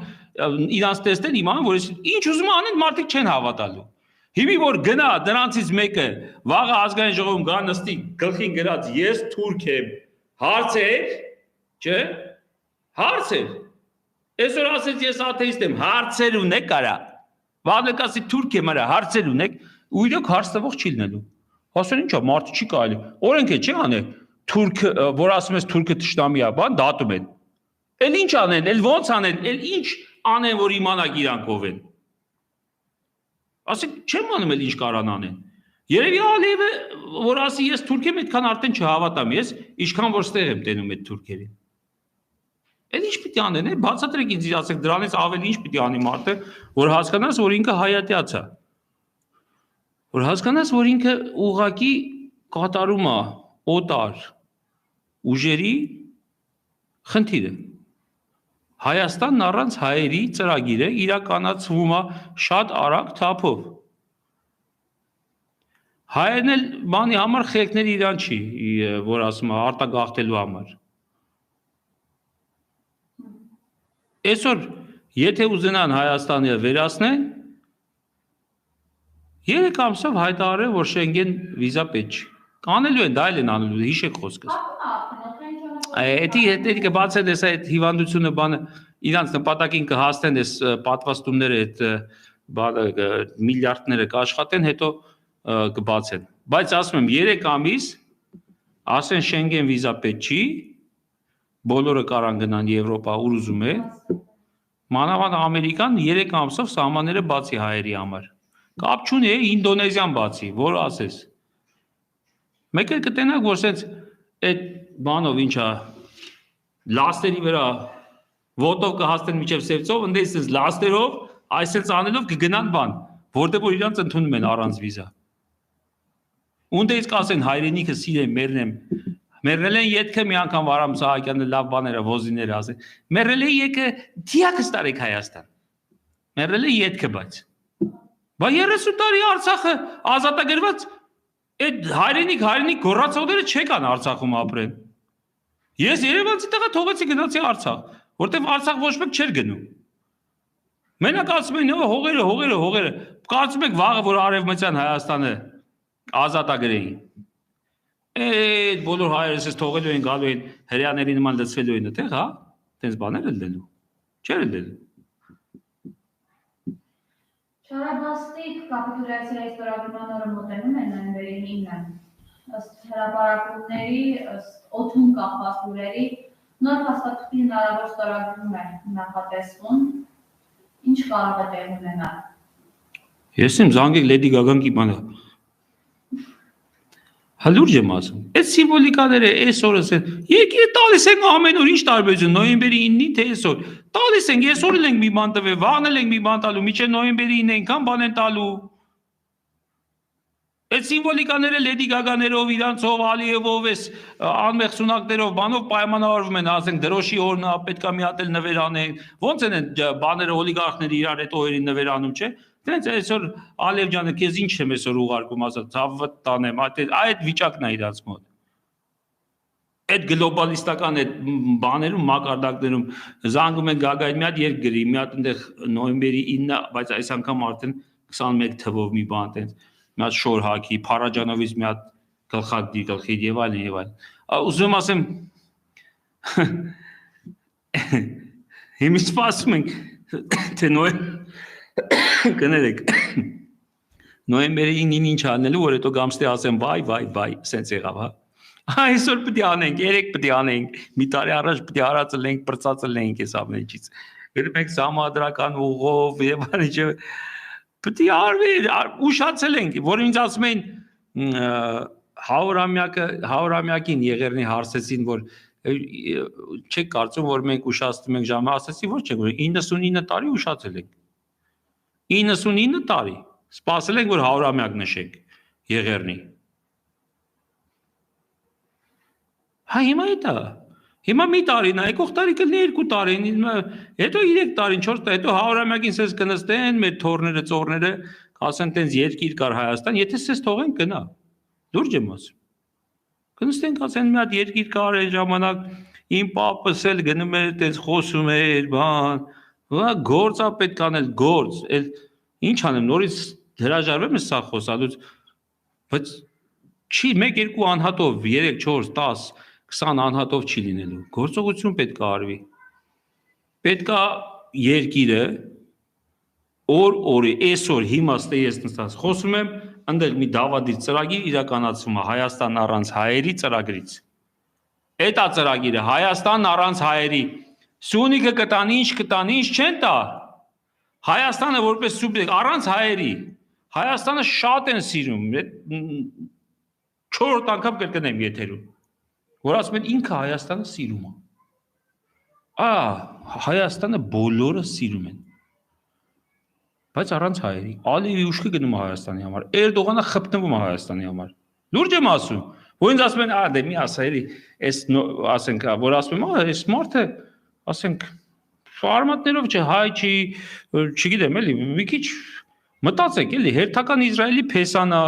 իրանց տեսնեն իմանան, որ ինչ ուզում անեն, մարդիկ չեն հավատալու։ Հիմի որ գնա դրանցից մեկը վաղը ազգային ժողովում գա նստի գլխին գրած ես թուրք եմ, հարցեր, չէ՞։ Հարցեր։ Այսօր ասեց ես աթեիստ եմ, հարցեր ունեք արա։ Վաղը կասի թուրք եմ արա, հարցեր ունեք, ու իրոք հարց տվող չի լինելու։ Ասեն ինչա, մարդը չի կարելի։ Օրենք է չի անել, թուրքը, որ ասում ես թուրքը թշնամի է, բան դատում են։ Էլ ինչ անեն, էլ ոնց անեն, էլ ինչ անեն, որ իմանաք իրանք ով են։ Ասեք չեմ անում էլ ինչ կարան անեն։ Երևի Ալիևը որ ասի ես թուրք եմ, այդքան արդեն չհավատամ ես, ինչքան որ ստեղ եմ տենում այդ թուրքերին։ Էլ ինչ պիտի անեն, բացատրեք ինձ ասեք դրանից ավելի ինչ պիտի անի մարդը, որ հասկանաս, որ ինքը հայատյաց է։ Որ հասկանաս, որ ինքը ուղղակի կատարում է օտար ուժերի խնդիրը։ Հայաստանն առանց հայերի ծրագիրը իրականացվում է շատ արագ թափով։ Հայերն էլ բանի համար խելքներ իրան չի, որ ասում է արտագաղթելու համար։ Այսօր եթե ուզենան Հայաստանը վերացնեն, 3 ամսով հայտարարել, որ Շենգեն վիզա պետք չի։ Անելու են, դա էլ են անելու, հիշեք խոսքս։ Էդի կբացեն այս այդ հիվանդությունը բանը իրանց նպատակին կհասնեն այս պատվաստումները այդ բանը միլիարդները կաշխատեն, հետո կբացեն։ Բայց ասում եմ 3 ամիս ասեն Շենգեն վիզա պետք չի, բոլորը կարան գնան Եվրոպա, ուր ուզում է։ Մանավանդ Ամերիկան 3 ամսով սահմանները բացի հայերի համար։ Կապ չունի Ինդոնեզիան բացի, որ ասես։ Մեկ էլ կտենակ, որ սենց այդ բանով ինչա լաստերի վրա ոտով կհաստեն միջև Սևծով, ընդ էս լաստերով, այսպես անելով կգնան բան, որտեղ որ իրանց ընդունում են առանց վիզա։ Ունդից կասեն հայրենիքը սիրեմ, մեռնեմ։ Մեռնել են ետքը մի անգամ Վարամ Սահակյանը լավ բաները, ոզիները ասեն։ Մեռնել է եկը դիակս տարեք Հայաստան։ Մեռնել է ետքը բայց։ Բա 30 տարի Արցախը ազատագրված այդ հայրենիք գոռացողները չեկան Արցախում ապրեն։ Ես Երևանցի տղա թողեցի գնացի Արցախ, որտեվ Արցախ ոչ մեկ չէր գնում։ Մենակ ասում են հողերը, կարծում եք վաղը որ Արևմտյան Հայաստանը ազատագրեին։ Այդ բոլոր հայերս էս թողելու են գալու են հրեաների նման լցվելու են այդտեղ, հա? Տենց բաներ էլ դելու։ Չէր դելու։ Չարաբաստիկ կապիտուլյացիայի ստորագրման օրը մոտենում են նոյեմբերի 9-ը։ Ըստ հրապարակումների, ըստ օդում կախված լուրերի, նոր փաստաթղթի հնարավոր ստորագրում է նախատեսվում։ Ինչ կարող է տեղի ունենալ։ Ես եմ զանգեք Լեդի Գագան կիմանա։ Հալուրջ եմ ասում։ Այդ սիմվոլիկաները այսօրը ասեն, եկեք տալիս ենք ամեն օր ինչ տարբերություն նոյեմբերի 9-ին թե այսօր։ Տալիս ենք, այսօր էլ ենք մի բան տվել, վաղն էլ ենք մի բան տալու, մինչև նոյեմբերի 9-ը այնքան բան են տալու։ Այդ սիմվոլիկաները Լեդի Գագաներով, իրանցով, Ալիևով, այս անմեղ սունակներով, բանով պայմանավորվում են, ասենք դրոշի օրն է, պետքա մի հատ էլ նվեր անեն։ Ոնց են բաները օլիգարխները իրար այդ օրերին նվեր անում, չէ՞։ Դրանց այսօր Ալիև ջանը քեզ ինչ եմ այսօր ուղարկում, ասա, ցավը տանեմ, այդ վիճակն է իրանց մոտ։ Այդ գլոբալիստական այդ բաներում, մակարդակներում զանգում են Գագային մի հատ երգ գրի, մի հատ այնտեղ նոյեմբերի 9-ը, բայց այս անգամ արդեն 21 թվով մի բան տենց, մի հատ շոր հակի, Փարաջանովից մի հատ գլխի եւ այլն։ Ուզում ասեմ հիմա սպասում ենք թե կներեք նոյեմբերի 9-ին ինչ անելու, որ հետո գամստի ասեմ բայ, սենց եղավ, հա։ Այսօր պետք է անենք, երեք պետք է անենք, մի տարի առաջ պետք է արածել ենք, բրծածել ենք այս ամենից։ Գնում ենք համադրական ուղով եւ այլն, պետք է արվի, ուշացել ենք, որ ինձ ասում են 100-ամյակին Եղեռնի հարցեցին, որ չեք կարծում, որ մենք ուշացնում ենք ժամը, ասեցի, ոչ չեք, 99 տարի ուշացել ենք։ 99 տարի սպասել ենք, որ 100-ամյակ նշենք Եղեռնի։ Հա հիմա էտա։ Հիմա մի տարին, եկող տարի կլինի 2 տարին, հետո 3 տարին, 4 տարի, հետո 100-ամյակին սես կնստեն մեր թորները, ծորները, ասեն տենց երկիր կար Հայաստան, եթե սես թողեն կնա։ Լուրջ եմ ասում։ Կնստենք ասեն մի հատ երկիր կար այն ժամանակ, իմ պապս էլ գնում էր, տենց խոսում էր, բան, գործա պետք անել, գործ, ինչ անեմ, նորից հրաժարվեմ սա խոսալուց, բայց չի 1-2 անհատով, 3, 4, 10, 20 անհատով չի լինելու, գործողություն պետք է արվի, պետք է երկիրը, օր-օրի, այսօր հիմա ստե ես նստած, խոսում եմ, ընդել մի դավադիր ծրագիր իրականացում է Հայաստան առանց հայերի ծրագրից, էտ է ծրագիրը, Հայաստան առանց հայերի, Սյունիքը կտան, ինչ չեն տա, Հայաստանը որպես սուբյեկտ, առանց հայերի, Հայաստանը շատ են սիրում, 4 անգամ կրկնեմ եթերում, որ ասում են ինքը Հայաստանը սիրում է, Հայաստանը բոլորը սիրում են, բայց առանց հայերի, Ալիևի ուշքը գնում է Հայաստանի համար, Էրդողանը խփնվում է Հայաստանի համար, լուրջ եմ ասում, որ ինձ ասում են, դե մի ասայելի, ասենք, որ ասում եմ, այս մարդը, ասենք, արմատներով չէ, հայ չի, չգիտեմ էլի, մի քիչ մտածեք էլի, հերթական Իսրայելի փեսանա,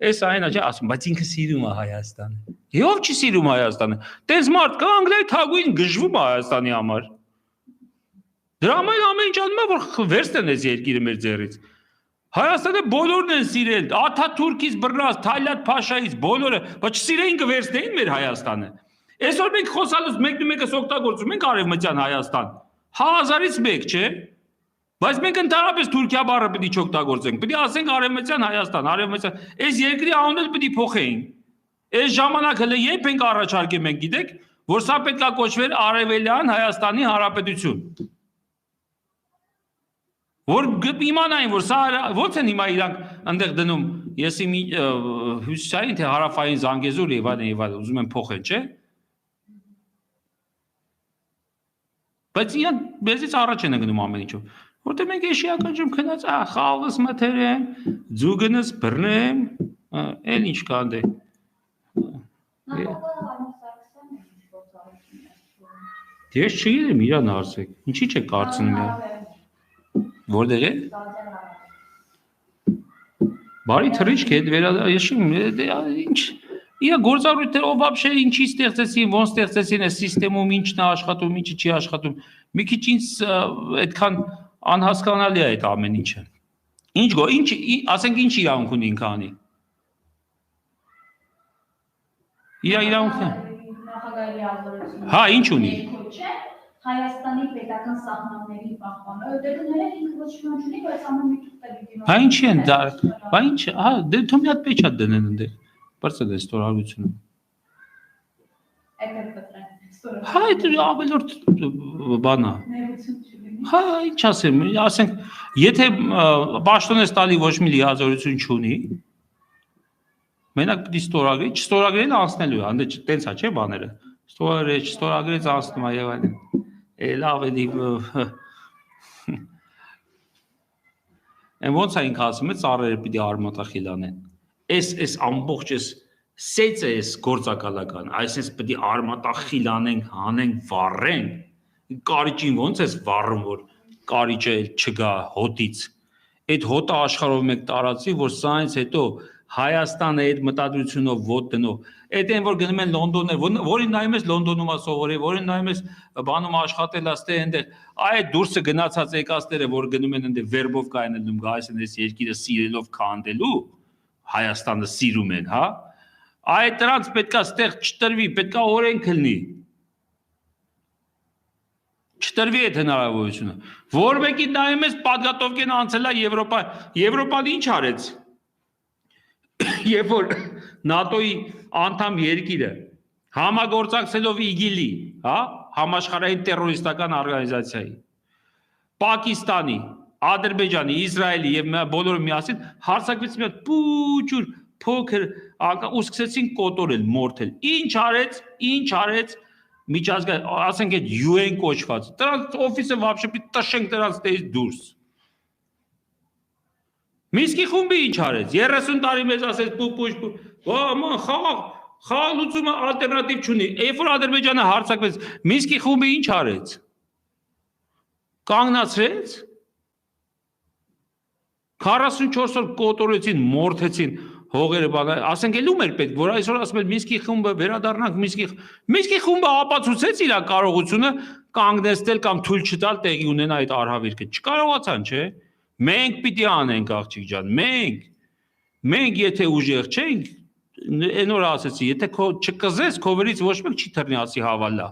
այս այնա չէ, ասում, բայց ինքը սիրում է Հայաստանը, ով չի սիրում Հայաստանը, տենց մարդ կա անգլիայի թագուհին գժվում է Հայաստանի համար, դրա համար ամեն ինչ անում է, որ վերցնեն այս երկիրը մեր ձեռից, Հայաստանը բոլորն են սիրել, Աթաթուրքից բռնած, Թալյատ Փաշայից, բոլորը, բայց չսիրեին կվերցնեին մեր Հայաստանը, այսօր մենք խոսալուց մեկնումեկս օգտագործում ենք արևմտյան Հայաստան, 1000-ից մեկ, չէ, բայց մենք ընդհանրապես Թուրքիա բառը պետք է չօգտագործենք, պետք է ասենք արևմտյան Հայաստան, արևմտյան, այս երկրի անունը պետք է փոխեին, այս ժամանակ հələ երբ ենք առաջարկել մենք գիտեք, որ սա պետք է կոչվեր Արևելյան Հայաստանի Հանրապետություն, որ իմանային, որ սա ո՞նց են հիմա իրանք այնտեղ դնում, եսի հյուսիսային թե հարավային Զանգեզուր եւ այլն, ուզում են փոխել, չէ, բայց իրանք մեզից առաջ են գնում ամեն ինչով, որտեղ մենք էշիական ջում քնած, խաղս մթերեմ, ձուգնս բռնեմ, էլ ինչ կա դե։ Ես չգիտեմ իրան հարցեք, ինչի՞ չեք կարծում իրա։ Որտեղ է։ Բարի թռիչք հետ վերադառնում, ինչ իրա գործառույթները вообще ինչի ստեղծեցին, ոնց ստեղծեցին, այս համակարգում ինչն է աշխատում, ինչը չի աշխատում։ Մի քիչ ինձ այդքան անհասկանալի է այդ ամեն ինչը։ Ինչ, ասենք ինչ իրավունք ունի ինքը անի։ Իրավունքը։ Նախագահի ազդեցությունը։ Հա, ինչ ունի։ Հայաստանի պետական սահմանների պահպանը, դերները ինքը ոչ մի չունի, բայց ամեն մի թուղթ է։ Հա ինչի են դա, բա ինչ, հա, դե թող մի հատ պեչատ դնեն այնտեղ։ Բարձր է ստորագրությունը։ Այդ կտրեն։ Հա, դա ավելորդ բան է։ Ներություն չլինի։ Հա, ինչ ասեմ, ասենք, եթե պաշտոնես տալի ոչ մի լիազորություն չունի, մենակ պիտի ստորագրի, չստորագրել անցնելու է, հանդե տենց է, չէ՞ բաները։ Ստորագրեց անցնում է եւ այլն։ Էլ ավելի Են ոնց է ինքը ասում է ծառերը պիտի արմատախիլ անեն։ Այս ամբողջ էս սեցը էս գործակալական, այսինքն պիտի արմատախիլ անենք, հանենք, վառենք։ Կարիճին ոնց էս վառում, որ կարիճը չգա հոտից։ Այդ հոտը աշխարհով մեկ տարածի, որ սրանից հետո Հայաստանը այդ մտադրությունով ոտ դնով, այդ են որ գնում են Լոնդոներ, որին նայում ես Լոնդոնում է սովորել, որին նայում ես բանում աշխատել աստե այնտեղ, այդ դուրսը գնացած եկածները, որ գնում են այնտեղ վերբով կայնելում, գայս են այս երկիրը սիրելով քանդելու, Հայաստանը սիրում են, հա, Այդ դրանց պետքա ստեղ չտրվի, պետքա օրենք լինի։ Չտրվի այդ հնարավորությունը։ Որ մեկի նայում ես պատգատովկեն անցել է Եվրոպա, Եվրոպան ինչ արեց։ Երբ որ ՆԱՏՕ-ի անդամ երկիրը համագործակցելով ԻԳԻԼ-ի, հա, համաշխարհային տերորիստական օրգանիզացիայի, Պակիստանի, Ադրբեջանի, Իսրայելի եւ բոլորը միասին հարձակվեց մի հատ փուճուր փոքր ու սկսեցին կոտորել, մորթել։ Ինչ արեց միջազգային, ասենք այդ UN կոչված։ Դրանց օֆիսը вообще պիտի տշենք դրանց տես դուրս։ Միսկի խումբը ինչ արեց։ 30 տարի մեզ ասեց պուպուշ, ման խաղ լուծումը ալտերնատիվ չունի։ Երբ որ Ադրբեջանը հարձակվեց, Միսկի խումբը ինչ արեց։ Կանգնացրեց 44 օր կոտորեցին, մորթեցին հողերը բանը, ասենք էլ ում էր պետք, որ այսօր ասում են Միսկի խումբը վերադառնանք Միսկի խումբը ապացուցեց իր կարողությունը կանգնեցնել կամ թույլ չտալ տեղի ունենա այդ արհավիրքը։ Չկարողացան, չէ՞։ Մենք պիտի անենք աղջիկ ջան, մենք եթե ուժեղ չենք, այն օր ասեցի, եթե չկզես քո վերից ոչ մեկ չի թռնի ասի հավալա։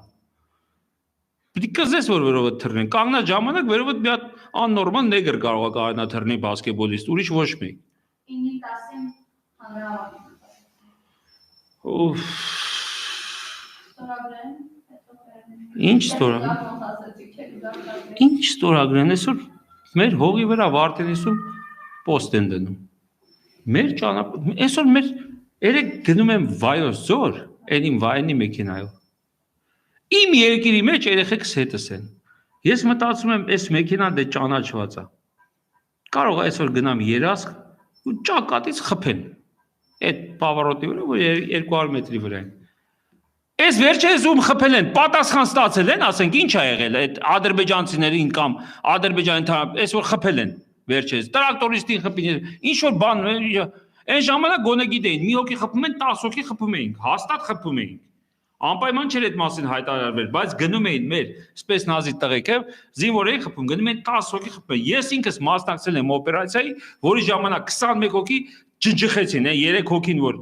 Պիտի կզես որ վերովը թռնեն, կանգնած ժամանակ վերովը մի հատ աննորմալ նեգր կարող է կարողանա թռնի բասկետբոլիստ, ուրիշ ոչ մեկ։ 9-10 հանրահավաք։ Ուֆ։ Ինչ ստորագրեն, այսօր մեր հողի վրա Վարդենիսում պոստ են դնում։ Մեր ճանապարհ, այսօր մեր երեք գնում եմ Վայոց ձոր, այն իմ վայնի մեքենայով։ Իմ երկիրի մեջ երեխեքս հետս են։ Ես մտածում եմ, այս մեքենան դե ճանաչված է։ Կարող է այսօր գնամ երասք ու ճակատից խփեն։ Այդ պավարոտի վրա, որ 200 մետրի վրա են։ Այս վերջերս ում խփել են, պատասխան ստացել են, ասենք ինչ ա եղել այդ ադրբեջանցիներին կամ ադրբեջանի այս որ խփել են վերջերս, տրակտորիստին խփին, ինչ որ բան, այն ժամանակ գոնե գիտեին, մի հոգի խփում են, 10 հոգի խփում էինք, հաստատ խփում էինք։ Անպայման չէր այդ մասին հայտարարվել, բայց գնում էին մեր սպեցնազի տղեկը, զինվոր էին խփում, գնում էին 10 հոգի խփում։ Ես ինքս մասնակցել եմ օպերացիայի, որի ժամանակ 21 հոգի ջնջխեցին, 3 հոգին որ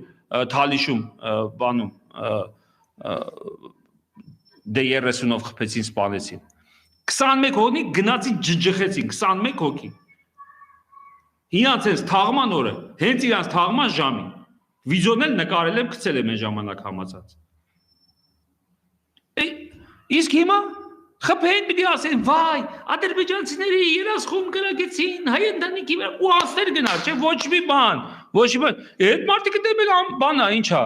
Թալիշում բանում դե 30-ով խփեցին, սպանեցին։ 21 հոգի գնացին ջնջխեցին, 21 հոգի։ Իրանց այս թաղման օրը, հենց իրանց թաղման ժամին, վիդեոն էլ նկարել եմ, գցել եմ այն ժամանակ համացած։ Իսկ հիմա խփեն պիտի ասեն, վայ, ադրբեջանցիները երասխում կրակեցին, հայ ընտանիքի վրա ու անցներ գնալ, չէ, ոչ մի բան։ Այդ մարդիկը դեմել բան է, ինչ է։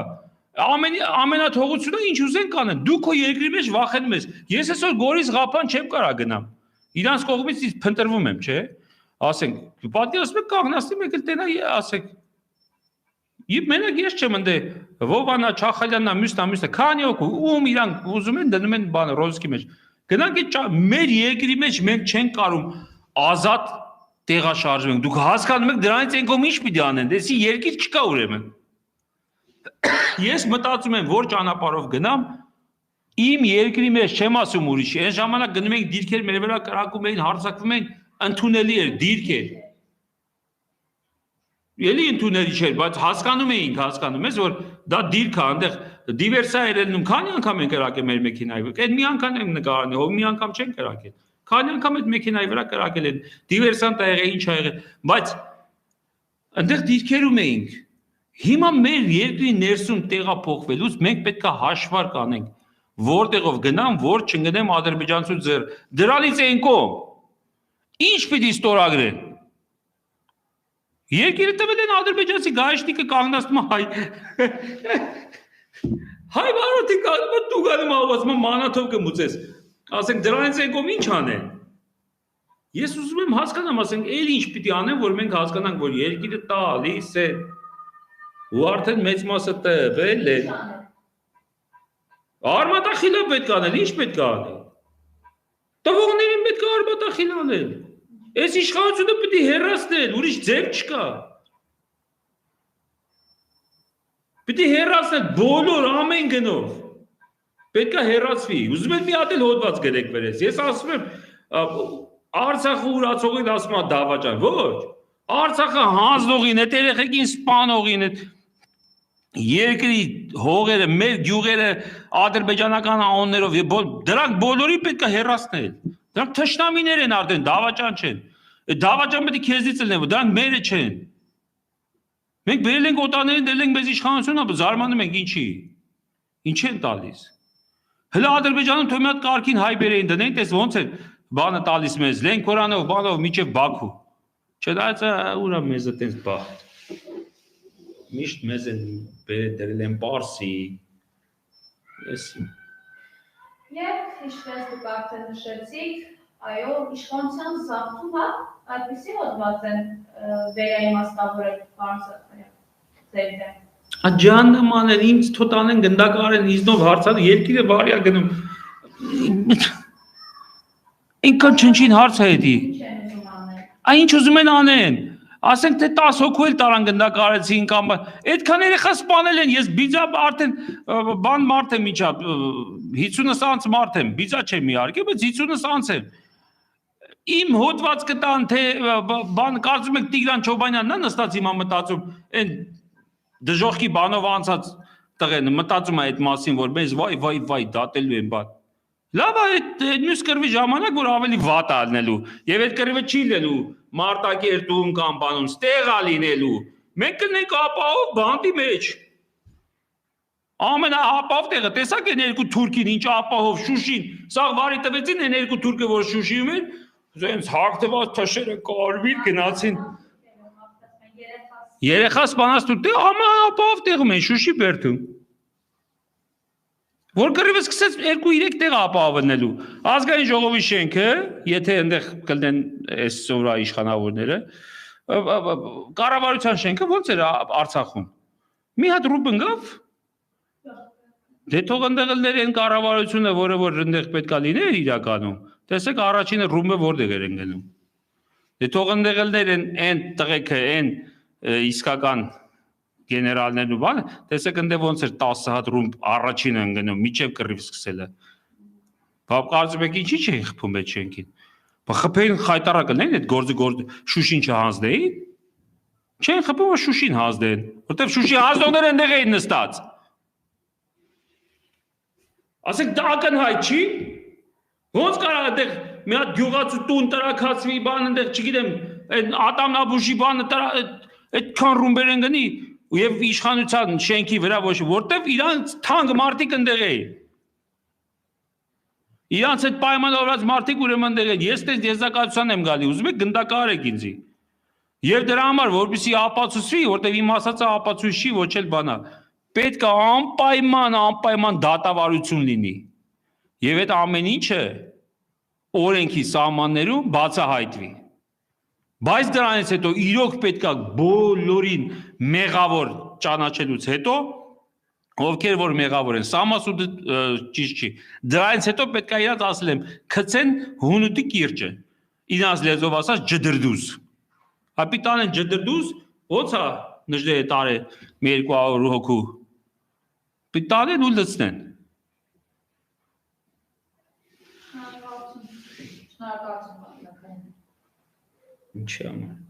Ամենաթողությունը ինչ ուզեն կանեն։ Դու քո երկրի մեջ վախենում ես։ Ես այսօր Գորիս Ղափան չեմ կարա գնամ։ Իրանց կողմից ես փնտրվում եմ, չէ։ Ասենք, պատկերացնում եք կանգնացնի մեկ էլ տենա ասեք։ Իբ մենակ ես չեմ ընդ Վովանա, Չախալյաննա, մյուսնա, քանի օք ում իրանք ուզում են դնում են բանը ռոզկի մեջ։ Գնանք այդ մեր երկրի մեջ մենք չենք կարում ազատ տեղաշարժվենք։ Դուք հասկանում եք դրանից են կողմ ինչ պիտի անեն։ Դեսի երկիր չկա ուրեմն։ Ես մտածում եմ, որ ճանապարհով գնամ, իմ երկրի մեջ չեմ ասում ուրիշ, այն ժամանակ գնում ենք դիրքեր մեր վրա կրակում էին, հարձակվում էին, ընդունելի էր դիրքեր։ Էլի ընդունելի չէր, բայց հասկանում ես, որ դա դիրք է, այնտեղ դիվերսիա էր ելնում, քանի անգամ են կրակել մեր մեքենայի վրա։ Այդ մի անգամ եմ նկարන්නේ, հո մի անգամ չեն կրակել։ Քանի անգամ այդ մեքենայի վրա կրակել են, դիվերսանտ ա եղել, ինչ ա եղել, բայց այնտեղ դիրքերում էինք։ Հիմա մեր երկրի ներսում տեղափոխվելուց մենք պետք է հաշվարկ անենք, որտեղով գնամ, որ չընկնեմ ադրբեջանցու ձեռ։ Դրանից են կողմ։ Ինչ պիտի ստորագրեն։ Երկիրը տվել են ադրբեջանցի գայշնիկը կանգնացնում հայ։ Հայ բարոթի կանգնում դու գանում ավազում մանաթով կմուծես։ Ասենք դրանից են կողմ ինչ անեն։ Ես ուզում եմ հասկանամ, ասենք էլ ինչ պիտի անեն, որ մենք հասկանանք, որ երկիրը տալիս է։ Ու արդեն մեծ մասը տվել է։ Արմատախիլը պետք է անել, ինչ պետք է անել։ Տվողներին պետք է արմատախիլ անել։ Այս իշխանությունը պիտի հեռացնել, ուրիշ ձև չկա։ Պիտի հեռացնել բոլոր ամեն գնով։ Պետք է հեռացվի։ Ուզում եմ մի հատ էլ հոդված գրեք վերես։ Ես ասում եմ Արցախը ուրացողին ասում է դավաճան։ Ոչ։ Արցախը հանձնողին է, երեխեքին սպանողին է։ Երկրի հողերը, մեր գյուղերը ադրբեջանական անուններով դրանք բոլորի պետք է հեռացնել։ Դրանք թշնամիներ են արդեն, դավաճան չեն։ Այդ դավաճան պետք է քեզից լինեն, դրանք մերը չեն։ Մենք բերել ենք օտարներին, դել ենք մեզ իշխանություն, ապա զարմանում ենք ինչի։ Ինչ են տալիս։ Հələ Ադրբեջանում թող մի հատ կարգին հայ բերեին դնեն, տես ոնց է բանը տալիս մեզ, Լենքորանով, բանով միջև Բաքու։ Չդայցա ուրա մեզը տես բախտ։ Միշտ մեզ են դերել են Պարսի։ Ես Եվ ինչպես դուք արդեն նշեցիք, այո, իշխանության զավթումը այդպիսի հոդված են վերաիմաստավորել ձեր դեմ։ Աջանման են ինձ թոտանեն գնդակար են իզնով հարցան երկիրը վարյա գնում։ Ինքան չնչին հարց է հետի։ Ինչ են ուզում անել։ Ինչ ուզում են անեն։ Ասենք թե 10 հոգու էլ տարան գնդակարեցին կամ այդքան երեխա սպանել են, ես բիձա արդեն բան մարդ եմ իջա 50 անց մարդ եմ, բիձա չեմ իհարկե, բայց 50 անց եմ։ Իմ հոդված կտան թե բան կարծում եք Տիգրան Չոբանյանն է նստած հիմա մտածում, այն դժոխքի բանով անցած տղեն մտածում է այդ մասին, որ մեզ վայ դատելու են բան։ Լավ է այդ մյուս կրվի ժամանակ, որ ավելի վատ ալնելու, և այդ կրվը չի լելու մարտակերտում կամ բանում, ստեղ ալինելու, մենք կնենք ապահով բանդի մեջ, ամենահապավ տեղը, տեսակ են երկու թուրքին, ինչ ապահով շուշին, սաղ վարի տվեցին են երկու թուրքը, որ շուշիում են, զենց հաղթված թշերը կարվիր գնացին, երեխա սպանած թուրք, ամենահապավ տեղում են շուշի բերդում, որ կռիվը սկսեց 2-3 տեղ ապահովելու։ Ազգային ժողովի շենքը, եթե այնտեղ կլինեն այսօրվա իշխանավորները, կառավարության շենքը ոնց էր Արցախում։ Մի հատ ռումբ ընկավ։ Դե թող այնտեղ լիներ այն կառավարությունը, որը որ այնտեղ պետքա լիներ իրականում։ Տեսեք առաջինը ռումբը որտեղ էր ընկնում։ Դե թող այնտեղ լիներ այն տղեկը, այն իսկական գեներալներն ու բանը, տեսեք այնտեղ ոնց էր 10 հատ ռումբ առաջինը ընկնում, միջև կռիվ սկսելը։ Բա կարծում եք ինչի՞ չէին խփում այդ շենքին։ Բա խփեին խայտարակը նեն այդ գործը Շուշին չհանձնեին։ Չեն խփում, որ Շուշին հանձնեն, որտեղ Շուշի հանձնողները այնտեղ էին նստած։ Ասեք դա ակնհայտ չի։ Ոնց կարա այնտեղ մի հատ գյուղացու տուն տրակացվի, բան այնտեղ, չգիտեմ, այդ ատամնաբուժի բանը այդքան ռումբեր են գնի և իշխանության շենքի վրա ոչ, որտև իրանց թանկ մարդիկ ընդեղ էին։ Իրանց այդ պայմանավորված մարդիկ ուրեմն ընդեղ էին, ես տես եզակացության եմ գալի, ուզում եք գնդակարեք ինձի։ Եվ դրա համար, որպեսզի ապացուցվի, որտև իմ ասածը ապացույց չի, ոչ էլ բանա, պետք է անպայման դատավարություն լինի։ Եվ այդ ամեն ինչը օրենքի սահմաններում բացահայտվի։ Բայց դրանից հետո իրոք պետք է բոլորին մեղավոր ճանաչելուց հետո, ովքեր որ մեղավոր են, սամասուդը ճիշտ չի, դրանից հետո պետք է իրանց ասել եմ, քցեն հունուտի կիրճը, իրանց լեզով ասած ջդրդուզ, հապիտան են ջդրդուզ, ոնց է նժդե տարե մի 200 հոգու, պիտան են ու լծնեն։ Շնորհակալություն։ Ինչ է ամեն։